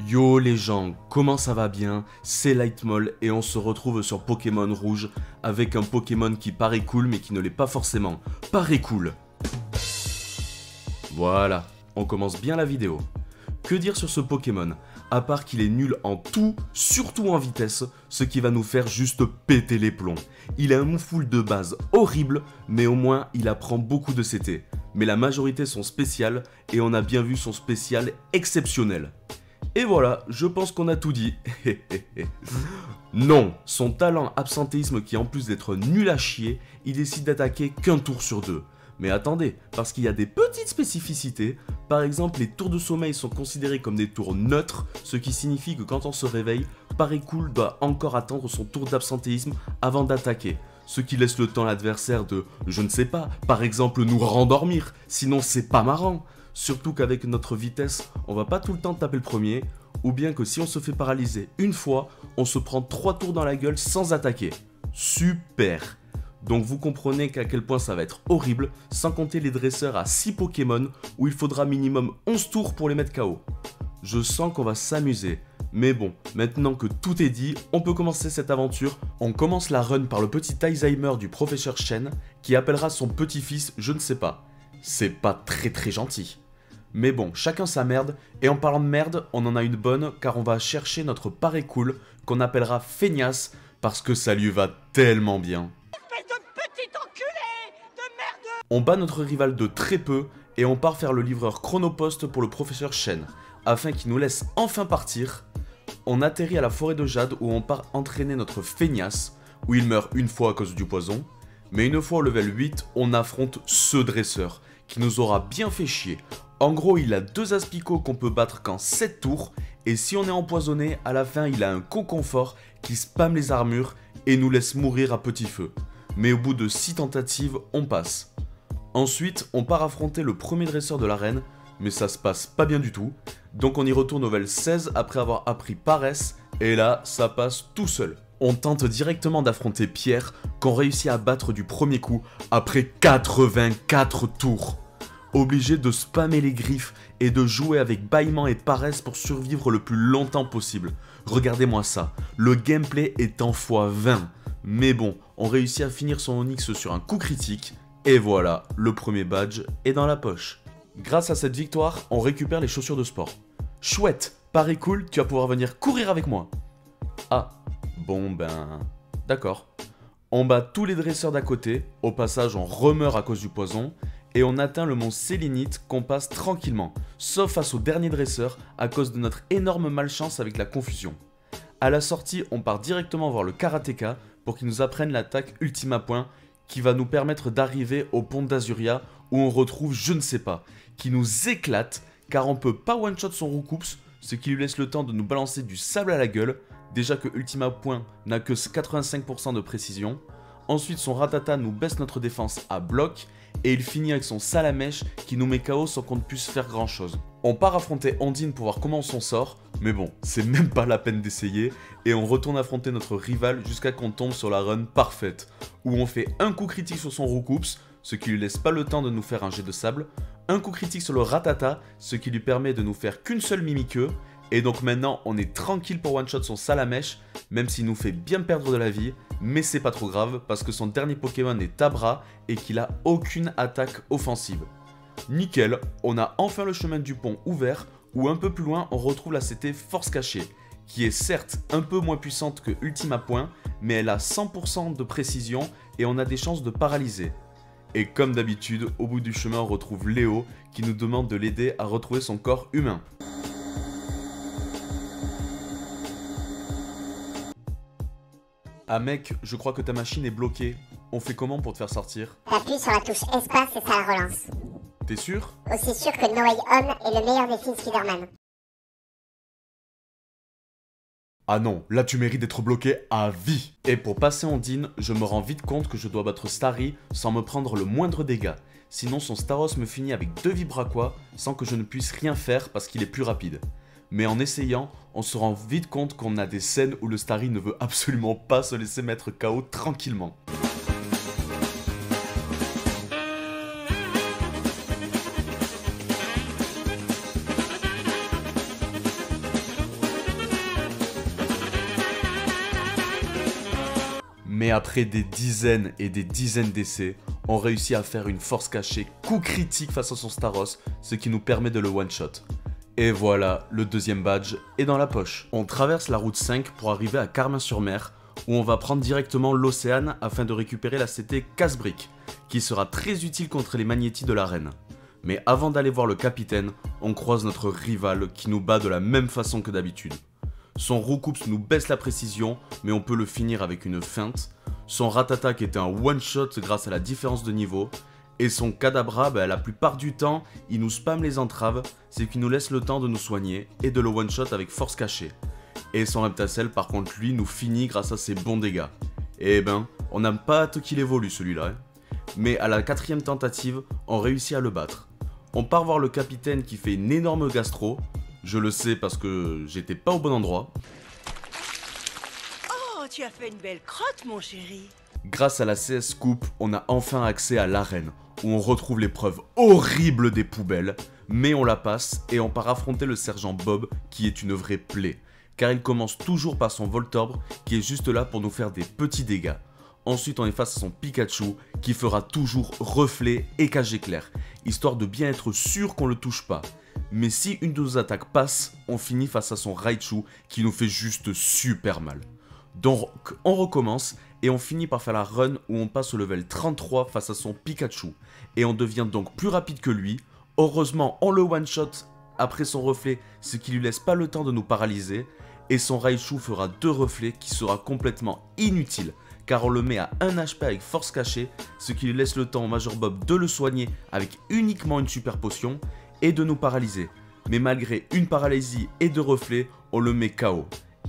Yo les gens, comment ça va bien? C'est Lightmall et on se retrouve sur Pokémon Rouge avec un Pokémon qui paraît cool mais qui ne l'est pas forcément. Paraît cool. Voilà, on commence bien la vidéo. Que dire sur ce Pokémon? À part qu'il est nul en tout, surtout en vitesse, ce qui va nous faire juste péter les plombs. Il a un moufoule de base horrible, mais au moins il apprend beaucoup de CT. Mais la majorité sont spéciales et on a bien vu son spécial exceptionnel. Et voilà, je pense qu'on a tout dit. Non, son talent absentéisme qui en plus d'être nul à chier, il décide d'attaquer qu'un tour sur deux. Mais attendez, parce qu'il y a des petites spécificités. Par exemple, les tours de sommeil sont considérés comme des tours neutres, ce qui signifie que quand on se réveille, Paris-Cool doit encore attendre son tour d'absentéisme avant d'attaquer. Ce qui laisse le temps à l'adversaire de, je ne sais pas, par exemple nous rendormir, sinon c'est pas marrant. Surtout qu'avec notre vitesse, on va pas tout le temps taper le premier, ou bien que si on se fait paralyser une fois, on se prend 3 tours dans la gueule sans attaquer. Super! Donc vous comprenez qu'à quel point ça va être horrible, sans compter les dresseurs à 6 Pokémon, où il faudra minimum 11 tours pour les mettre KO. Je sens qu'on va s'amuser. Mais bon, maintenant que tout est dit, on peut commencer cette aventure. On commence la run par le petit Alzheimer du professeur Chen, qui appellera son petit-fils je ne sais pas. C'est pas très gentil. Mais bon, chacun sa merde, et en parlant de merde, on en a une bonne, car on va chercher notre Paris-Cool, qu'on appellera Feignasse, parce que ça lui va tellement bien. Espèce de petit enculé de merde! On bat notre rival de très peu, et on part faire le livreur chronopost pour le professeur Chen, afin qu'il nous laisse enfin partir. On atterrit à la forêt de Jade où on part entraîner notre Feignasse, où il meurt une fois à cause du poison, mais une fois au level 8, on affronte ce dresseur, qui nous aura bien fait chier. En gros, il a 2 aspicots qu'on peut battre qu'en 7 tours, et si on est empoisonné, à la fin il a un conconfort qui spamme les armures et nous laisse mourir à petit feu. Mais au bout de 6 tentatives, on passe. Ensuite, on part affronter le premier dresseur de l'arène, mais ça se passe pas bien du tout, donc on y retourne au level 16 après avoir appris Paresse, et là, ça passe tout seul. On tente directement d'affronter Pierre, qu'on réussit à battre du premier coup après 84 tours. Obligé de spammer les griffes et de jouer avec bâillement et paresse pour survivre le plus longtemps possible. Regardez-moi ça, le gameplay est en x20. Mais bon, on réussit à finir son Onix sur un coup critique, et voilà, le premier badge est dans la poche. Grâce à cette victoire, on récupère les chaussures de sport. Chouette, Paris cool, tu vas pouvoir venir courir avec moi. Ah, bon ben... D'accord. On bat tous les dresseurs d'à côté, au passage on remeurt à cause du poison, et on atteint le mont Sélénite qu'on passe tranquillement, sauf face au dernier dresseur à cause de notre énorme malchance avec la confusion. À la sortie, on part directement voir le karatéka pour qu'il nous apprenne l'attaque Ultima Point qui va nous permettre d'arriver au pont d'Azuria où on retrouve je ne sais pas, qui nous éclate car on peut pas one-shot son Roucoups, ce qui lui laisse le temps de nous balancer du sable à la gueule, déjà que Ultima Point n'a que 85% de précision. Ensuite son Rattata nous baisse notre défense à bloc, et il finit avec son Salamèche qui nous met KO sans qu'on ne puisse faire grand chose. On part affronter Ondine pour voir comment on s'en sort, mais bon, c'est même pas la peine d'essayer, et on retourne affronter notre rival jusqu'à qu'on tombe sur la run parfaite, où on fait un coup critique sur son Roucoups, ce qui lui laisse pas le temps de nous faire un jet de sable, un coup critique sur le Rattata, ce qui lui permet de nous faire qu'une seule Mimiqueux, et donc maintenant on est tranquille pour one-shot son Salamèche, même s'il nous fait bien perdre de la vie, mais c'est pas trop grave parce que son dernier Pokémon est Tabra et qu'il a aucune attaque offensive. Nickel, on a enfin le chemin du pont ouvert où un peu plus loin on retrouve la CT Force Cachée, qui est certes un peu moins puissante que Ultima Point, mais elle a 100% de précision et on a des chances de paralyser. Et comme d'habitude, au bout du chemin on retrouve Léo qui nous demande de l'aider à retrouver son corps humain. Ah mec, je crois que ta machine est bloquée. On fait comment pour te faire sortir? T'appuies sur la touche espace et ça la relance. T'es sûr? Aussi sûr que No Way Home est le meilleur des films Spider-Man. Ah non, là tu mérites d'être bloqué à vie. Et pour passer Ondine, je me rends vite compte que je dois battre Starry sans me prendre le moindre dégât. Sinon son Staros me finit avec 2 Vibraquois sans que je ne puisse rien faire parce qu'il est plus rapide. Mais en essayant, on se rend vite compte qu'on a des scènes où le Starry ne veut absolument pas se laisser mettre KO tranquillement. Mais après des dizaines et des dizaines d'essais, on réussit à faire une force cachée coup critique face à son Staros, ce qui nous permet de le one-shot. Et voilà, le deuxième badge est dans la poche. On traverse la route 5 pour arriver à Carmin-sur-Mer, où on va prendre directement l'Océane afin de récupérer la CT Casse-Brique, qui sera très utile contre les magnétis de l'arène. Mais avant d'aller voir le capitaine, on croise notre rival qui nous bat de la même façon que d'habitude. Son Roucoups nous baisse la précision, mais on peut le finir avec une feinte. Son Ratatak est un one-shot grâce à la différence de niveau. Et son Kadabra, la plupart du temps, il nous spamme les entraves, ce qui nous laisse le temps de nous soigner et de le one-shot avec force cachée. Et son Reptacel, par contre, lui, nous finit grâce à ses bons dégâts. Et ben, on n'a pas hâte qu'il évolue celui-là. Mais à la 4ème tentative, on réussit à le battre. On part voir le capitaine qui fait une énorme gastro. Je le sais parce que j'étais pas au bon endroit. Oh, tu as fait une belle crotte, mon chéri. Grâce à la CS Coupe, on a enfin accès à l'arène, où on retrouve l'épreuve horrible des poubelles, mais on la passe et on part affronter le sergent Bob qui est une vraie plaie, car il commence toujours par son Voltorb qui est juste là pour nous faire des petits dégâts. Ensuite on est face à son Pikachu qui fera toujours reflet et cage éclair, histoire de bien être sûr qu'on le touche pas. Mais si une de nos attaques passe, on finit face à son Raichu qui nous fait juste super mal. Donc on recommence et on finit par faire la run où on passe au level 33 face à son Pikachu. Et on devient donc plus rapide que lui. Heureusement on le one-shot après son reflet, ce qui lui laisse pas le temps de nous paralyser. Et son Raichu fera 2 reflets qui sera complètement inutile, car on le met à 1 HP avec force cachée, ce qui lui laisse le temps au Major Bob de le soigner avec uniquement une super potion et de nous paralyser. Mais malgré une paralysie et 2 reflets, on le met KO.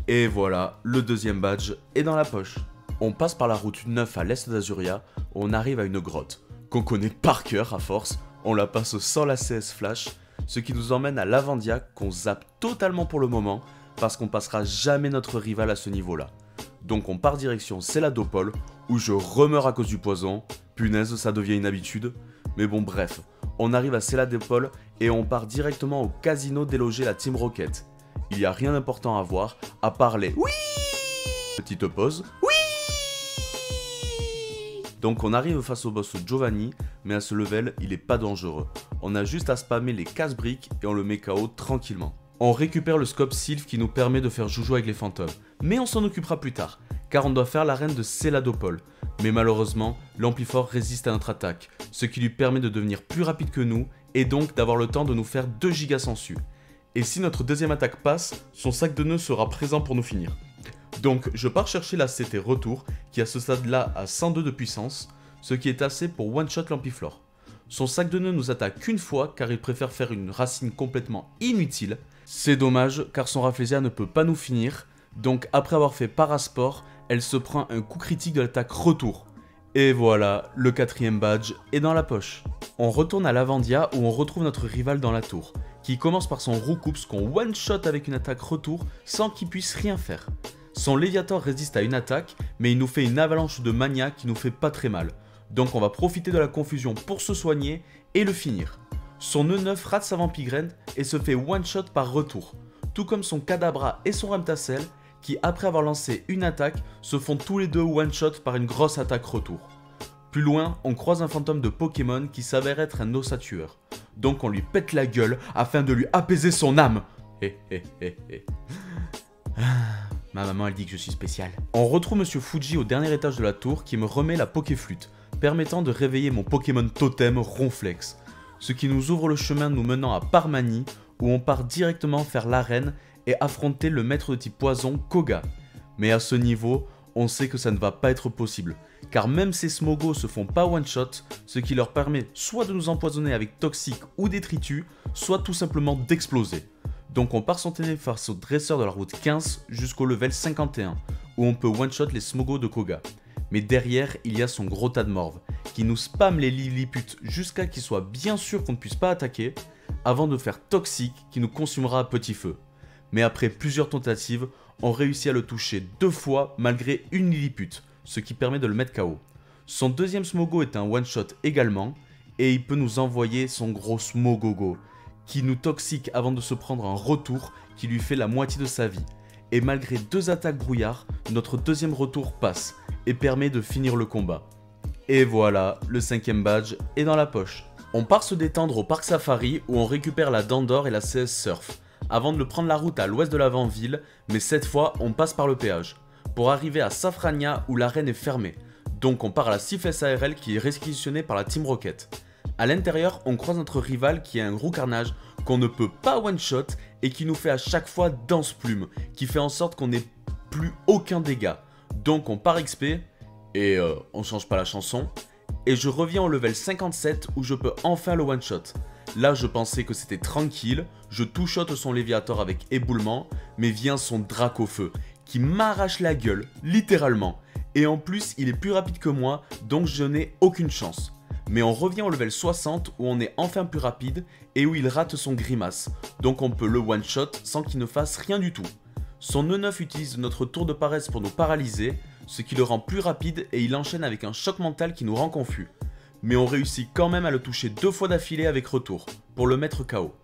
Et voilà, le deuxième badge est dans la poche. On passe par la route 9 à l'est d'Azuria, où on arrive à une grotte, qu'on connaît par cœur à force, on la passe sans la CS Flash, ce qui nous emmène à Lavandia qu'on zappe totalement pour le moment, parce qu'on passera jamais notre rival à ce niveau-là. Donc on part direction Céladopole, où je remeurs à cause du poison, punaise ça devient une habitude, mais bon bref, on arrive à Céladopole et on part directement au casino déloger la Team Rocket. Il n'y a rien d'important à voir, à part les oui. Petite pause. Oui. Donc on arrive face au boss Giovanni, mais à ce level, il est pas dangereux. On a juste à spammer les casse-briques et on le met KO tranquillement. On récupère le scope Sylph qui nous permet de faire joujou avec les fantômes. Mais on s'en occupera plus tard, car on doit faire l'arène de Céladopole. Mais malheureusement, l'Amplifor résiste à notre attaque, ce qui lui permet de devenir plus rapide que nous, et donc d'avoir le temps de nous faire 2 gigas sensu. Et si notre deuxième attaque passe, son sac de nœuds sera présent pour nous finir. Donc je pars chercher la CT Retour, qui à ce stade-là a 102 de puissance, ce qui est assez pour one-shot l'Ampiflore. Son sac de nœuds nous attaque qu'une fois, car il préfère faire une racine complètement inutile. C'est dommage, car son Rafflesia ne peut pas nous finir, donc après avoir fait Parasport, elle se prend un coup critique de l'attaque Retour. Et voilà, le 4ème badge est dans la poche. On retourne à Lavandia où on retrouve notre rival dans la tour, qui commence par son Roucoups qu'on one-shot avec une attaque Retour sans qu'il puisse rien faire. Son Léviator résiste à une attaque, mais il nous fait une avalanche de mania qui nous fait pas très mal. Donc on va profiter de la confusion pour se soigner et le finir. Son nœud 9 rate sa Vampigraine et se fait one-shot par Retour, tout comme son Kadabra et son Reptacel, qui après avoir lancé une attaque, se font tous les deux one-shot par une grosse attaque Retour. Plus loin, on croise un fantôme de Pokémon qui s'avère être un ossatueur. Donc on lui pète la gueule afin de lui apaiser son âme. Ma maman elle dit que je suis spécial. On retrouve Monsieur Fuji au dernier étage de la tour qui me remet la Pokéflûte, permettant de réveiller mon Pokémon totem Ronflex. Ce qui nous ouvre le chemin nous menant à Parmanie, où on part directement faire l'arène et affronter le maître de type poison Koga. Mais à ce niveau, on sait que ça ne va pas être possible, car même ces Smogos se font pas one-shot, ce qui leur permet soit de nous empoisonner avec Toxique ou Détritus, soit tout simplement d'exploser. Donc on part s'entraîner face au dresseur de la route 15 jusqu'au level 51, où on peut one-shot les Smogos de Koga. Mais derrière, il y a son gros tas de morve, qui nous spamme les Lilliput jusqu'à qu'il soit bien sûr qu'on ne puisse pas attaquer, avant de faire Toxique qui nous consumera à petit feu. Mais après plusieurs tentatives, on réussit à le toucher 2 fois malgré une Lilliput, ce qui permet de le mettre KO. Son deuxième Smogo est un one-shot également, et il peut nous envoyer son gros Smogogo, qui nous toxique avant de se prendre un retour qui lui fait la moitié de sa vie. et malgré 2 attaques brouillard, notre deuxième retour passe et permet de finir le combat. Et voilà, le 5ème badge est dans la poche. On part se détendre au parc safari où on récupère la dent d'or et la CS Surf, avant de prendre la route à l'ouest de l'avant-ville, mais cette fois on passe par le péage, pour arriver à Safrania où l'arène est fermée, donc on part à la Sif SARL qui est réquisitionnée par la Team Rocket. A l'intérieur, on croise notre rival qui est un gros carnage qu'on ne peut pas one-shot et qui nous fait à chaque fois danse plume, qui fait en sorte qu'on n'ait plus aucun dégât. Donc on part XP, et on change pas la chanson, et je reviens au level 57 où je peux enfin le one-shot. Là je pensais que c'était tranquille, je two-shot son Léviator avec éboulement, mais vient son Dracofeu, qui m'arrache la gueule, littéralement. Et en plus il est plus rapide que moi, donc je n'ai aucune chance. Mais on revient au level 60 où on est enfin plus rapide et où il rate son grimace, donc on peut le one-shot sans qu'il ne fasse rien du tout. Son E9 utilise notre tour de paresse pour nous paralyser, ce qui le rend plus rapide et il enchaîne avec un choc mental qui nous rend confus. Mais on réussit quand même à le toucher 2 fois d'affilée avec retour, pour le mettre KO.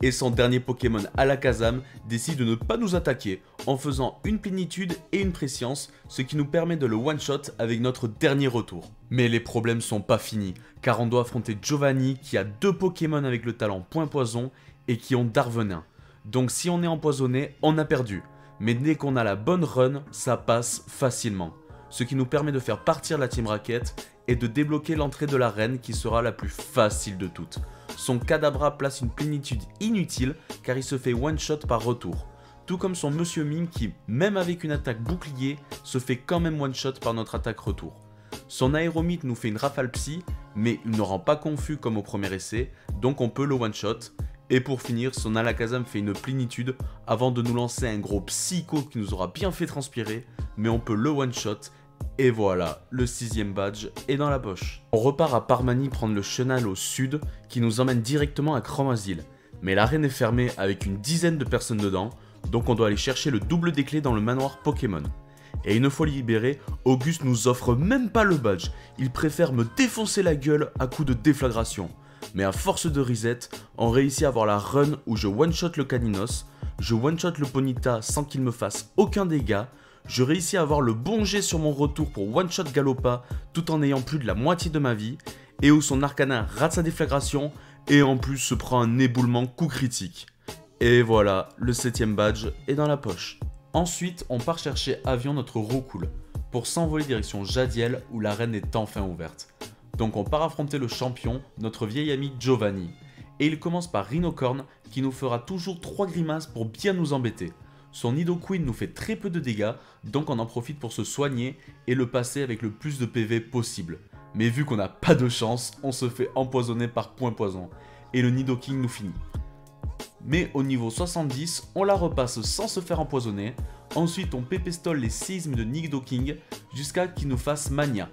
Et son dernier Pokémon Alakazam décide de ne pas nous attaquer en faisant une plénitude et une préscience, ce qui nous permet de le one-shot avec notre dernier retour. Mais les problèmes sont pas finis, car on doit affronter Giovanni qui a 2 Pokémon avec le talent Point Poison et qui ont Darvenin. Donc si on est empoisonné, on a perdu. Mais dès qu'on a la bonne run, ça passe facilement. Ce qui nous permet de faire partir la Team Rocket et de débloquer l'entrée de l'arène qui sera la plus facile de toutes. Son Kadabra place une plénitude inutile car il se fait one-shot par retour. Tout comme son Monsieur Mime qui, même avec une attaque bouclier, se fait quand même one-shot par notre attaque retour. Son Aéromite nous fait une rafale psy, mais il ne rend pas confus comme au premier essai, donc on peut le one-shot. Et pour finir, son Alakazam fait une plénitude avant de nous lancer un gros psycho qui nous aura bien fait transpirer, mais on peut le one-shot. Et voilà, le 6ème badge est dans la poche. On repart à Parmanie prendre le chenal au sud qui nous emmène directement à Chromazile. Mais l'arène est fermée avec une dizaine de personnes dedans, donc on doit aller chercher le double des clés dans le manoir Pokémon. Et une fois libéré, Auguste nous offre même pas le badge, il préfère me défoncer la gueule à coups de déflagration. Mais à force de reset, on réussit à avoir la run où je one-shot le Caninos, je one-shot le Ponyta sans qu'il me fasse aucun dégât, je réussis à avoir le bon jet sur mon retour pour one-shot Galopa tout en ayant plus de la moitié de ma vie, et où son Arcanin rate sa déflagration et en plus se prend un éboulement coup critique. Et voilà, le 7ème badge est dans la poche. Ensuite, on part chercher Avion notre Roucoule pour s'envoler direction Jadiel où l'arène est enfin ouverte. Donc on part affronter le champion, notre vieil ami Giovanni. Et il commence par Rhinocorn qui nous fera toujours 3 grimaces pour bien nous embêter. Son Nidoqueen nous fait très peu de dégâts, donc on en profite pour se soigner et le passer avec le plus de PV possible. Mais vu qu'on n'a pas de chance, on se fait empoisonner par Point Poison. Et le Nidoking nous finit. Mais au niveau 70, on la repasse sans se faire empoisonner. Ensuite on pépestole les séismes de Nidoking jusqu'à qu'il nous fasse Mania.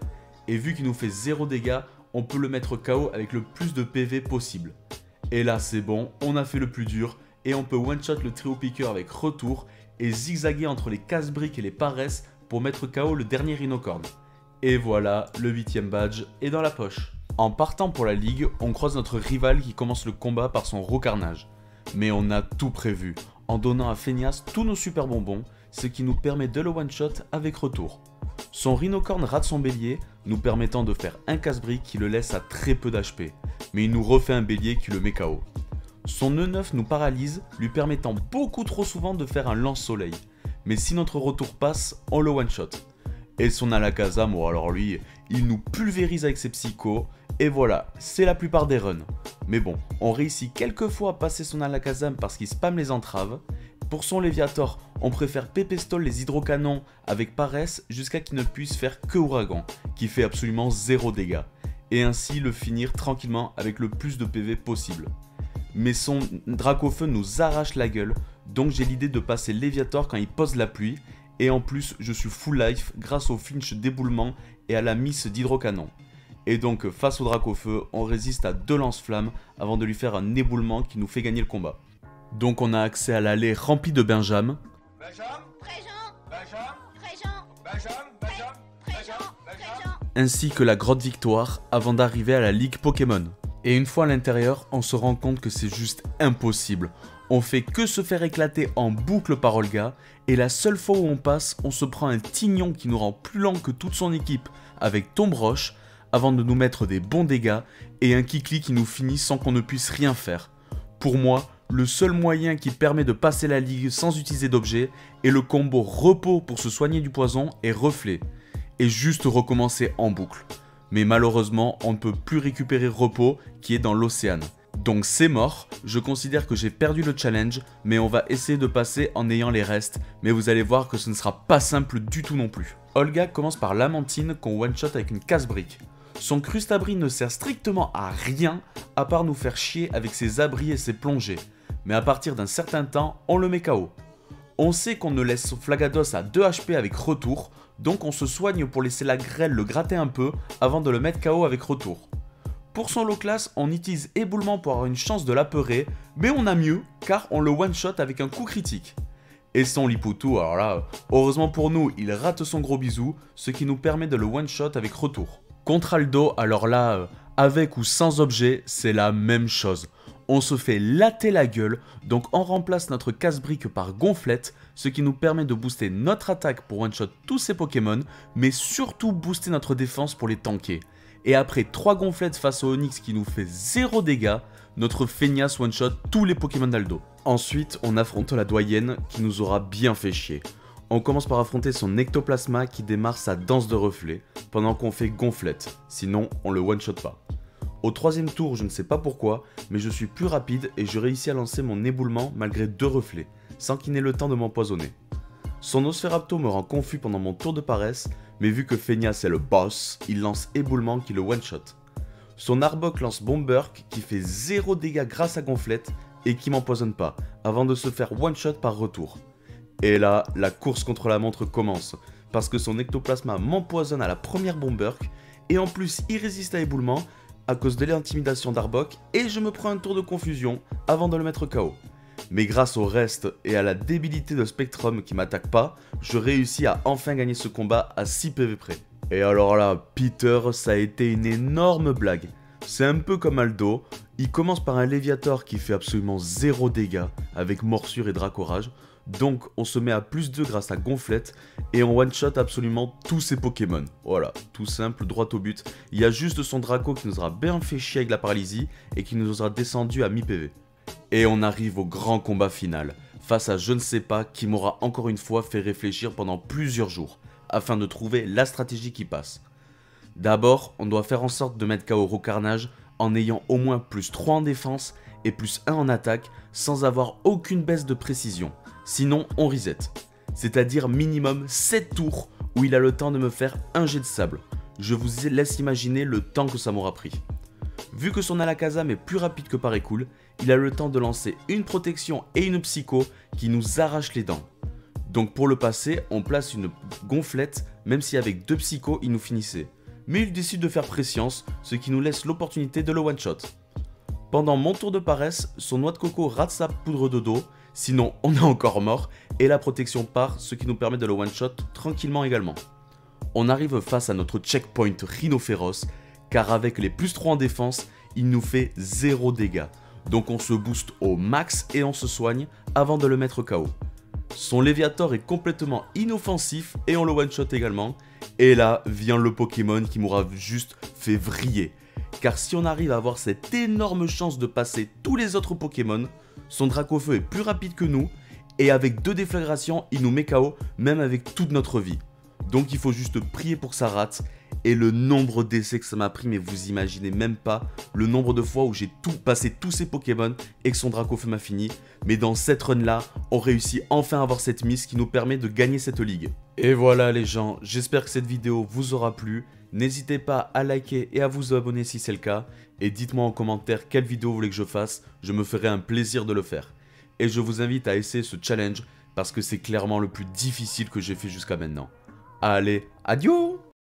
Et vu qu'il nous fait 0 dégâts, on peut le mettre KO avec le plus de PV possible. Et là c'est bon, on a fait le plus dur et on peut one-shot le trio piqueur avec retour et zigzaguer entre les casse-briques et les paresses pour mettre KO le dernier Rhinocorn. Et voilà, le 8ème badge est dans la poche. En partant pour la ligue, on croise notre rival qui commence le combat par son Rocarnage. Mais on a tout prévu, en donnant à Feignas tous nos super bonbons, ce qui nous permet de le one-shot avec retour. Son Rhinocorn rate son bélier, nous permettant de faire un casse-brique qui le laisse à très peu d'HP, mais il nous refait un bélier qui le met KO. Son E9 nous paralyse, lui permettant beaucoup trop souvent de faire un lance-soleil, mais si notre retour passe, on le one-shot. Et son Alakazam, bon alors lui, il nous pulvérise avec ses psychos, et voilà, c'est la plupart des runs. Mais bon, on réussit quelquefois à passer son Alakazam parce qu'il spamme les entraves. Pour son Léviator, on préfère pépestole les hydrocanons avec paresse jusqu'à qu'il ne puisse faire que ouragan, qui fait absolument 0 dégâts, et ainsi le finir tranquillement avec le plus de PV possible. Mais son Dracofeu nous arrache la gueule, donc j'ai l'idée de passer Léviator quand il pose la pluie, et en plus je suis full life grâce au Finch d'éboulement et à la miss d'hydrocanon. Et donc face au Dracofeu, on résiste à 2 lance-flammes avant de lui faire un éboulement qui nous fait gagner le combat. Donc on a accès à l'allée remplie de Benjam, ainsi que la grotte Victoire avant d'arriver à la ligue Pokémon. Et une fois à l'intérieur, on se rend compte que c'est juste impossible. On fait que se faire éclater en boucle par Olga, et la seule fois où on passe, on se prend un tignon qui nous rend plus lent que toute son équipe avec Tomb Roche, avant de nous mettre des bons dégâts, et un Kikli qui nous finit sans qu'on ne puisse rien faire. Pour moi, le seul moyen qui permet de passer la ligue sans utiliser d'objets est le combo repos pour se soigner du poison et reflet, et juste recommencer en boucle. Mais malheureusement, on ne peut plus récupérer repos qui est dans l'océan. Donc c'est mort, je considère que j'ai perdu le challenge, mais on va essayer de passer en ayant les restes, mais vous allez voir que ce ne sera pas simple du tout non plus. Olga commence par Lamantine qu'on one-shot avec une casse-brique. Son crustabri ne sert strictement à rien, à part nous faire chier avec ses abris et ses plongées, mais à partir d'un certain temps, on le met KO. On sait qu'on ne laisse Flagados à 2 HP avec retour, donc on se soigne pour laisser la grêle le gratter un peu avant de le mettre KO avec retour. Pour son low class, on utilise éboulement pour avoir une chance de l'apeurer, mais on a mieux car on le one-shot avec un coup critique. Et son Liputu, alors là, heureusement pour nous, il rate son gros bisou, ce qui nous permet de le one-shot avec retour. Contre Aldo, alors là, avec ou sans objet, c'est la même chose. On se fait latter la gueule, donc on remplace notre casse-brique par gonflette, ce qui nous permet de booster notre attaque pour one-shot tous ces Pokémon, mais surtout booster notre défense pour les tanker. Et après 3 gonflettes face au Onix qui nous fait 0 dégâts, notre feignasse one-shot tous les Pokémon d'Aldo. Ensuite, on affronte la doyenne qui nous aura bien fait chier. On commence par affronter son Ectoplasma qui démarre sa danse de reflet, pendant qu'on fait gonflette, sinon on le one-shot pas. Au 3ème tour, je ne sais pas pourquoi, mais je suis plus rapide et je réussis à lancer mon éboulement malgré 2 reflets, sans qu'il n'ait le temps de m'empoisonner. Son Nosferapto me rend confus pendant mon tour de paresse, mais vu que Feignasse est le boss, il lance éboulement qui le one-shot. Son Arbok lance Bomberk qui fait 0 dégâts grâce à gonflette et qui m'empoisonne pas, avant de se faire one-shot par retour. Et là, la course contre la montre commence, parce que son Ectoplasma m'empoisonne à la première Bomberk, et en plus il résiste à éboulement à cause de l'intimidation d'Arbok, et je me prends un tour de confusion avant de le mettre KO. Mais grâce au reste et à la débilité de Spectrum qui m'attaque pas, je réussis à enfin gagner ce combat à 6 PV près. Et alors là, Peter, ça a été une énorme blague. C'est un peu comme Aldo, il commence par un Léviator qui fait absolument 0 dégâts avec Morsure et Dracorage, donc on se met à +2 grâce à Gonflette et on one-shot absolument tous ses Pokémon. Voilà, tout simple, droit au but. Il y a juste son Draco qui nous aura bien fait chier avec la paralysie et qui nous aura descendu à mi-PV. Et on arrive au grand combat final, face à je ne sais pas qui m'aura encore une fois fait réfléchir pendant plusieurs jours, afin de trouver la stratégie qui passe. D'abord, on doit faire en sorte de mettre KO Rocarnage en ayant au moins +3 en défense et +1 en attaque, sans avoir aucune baisse de précision, sinon on reset. C'est-à-dire minimum 7 tours où il a le temps de me faire un jet de sable. Je vous laisse imaginer le temps que ça m'aura pris. Vu que son Alakazam est plus rapide que Parécool, il a le temps de lancer une protection et une psycho qui nous arrachent les dents. Donc pour le passer, on place une gonflette, même si avec 2 psychos il nous finissait. Mais il décide de faire prescience, ce qui nous laisse l'opportunité de le one-shot. Pendant mon tour de paresse, son noix de coco rate sa poudre de dos, sinon on est encore mort, et la protection part, ce qui nous permet de le one-shot tranquillement également. On arrive face à notre checkpoint Rhinophéros, car avec les +3 en défense, il nous fait 0 dégâts. Donc on se booste au max et on se soigne avant de le mettre KO. Son Léviator est complètement inoffensif et on le one-shot également. Et là vient le Pokémon qui m'aura juste fait vriller. Car si on arrive à avoir cette énorme chance de passer tous les autres Pokémon, son Dracofeu est plus rapide que nous et avec 2 déflagrations, il nous met KO même avec toute notre vie. Donc il faut juste prier pour que ça rate. Et le nombre d'essais que ça m'a pris, mais vous imaginez même pas le nombre de fois où j'ai passé tous ces Pokémon et que son Dracofeu m'a fini. Mais dans cette run là, on réussit enfin à avoir cette mise qui nous permet de gagner cette ligue. Et voilà les gens, j'espère que cette vidéo vous aura plu. N'hésitez pas à liker et à vous abonner si c'est le cas. Et dites-moi en commentaire quelle vidéo vous voulez que je fasse, je me ferai un plaisir de le faire. Et je vous invite à essayer ce challenge parce que c'est clairement le plus difficile que j'ai fait jusqu'à maintenant. Allez, adieu!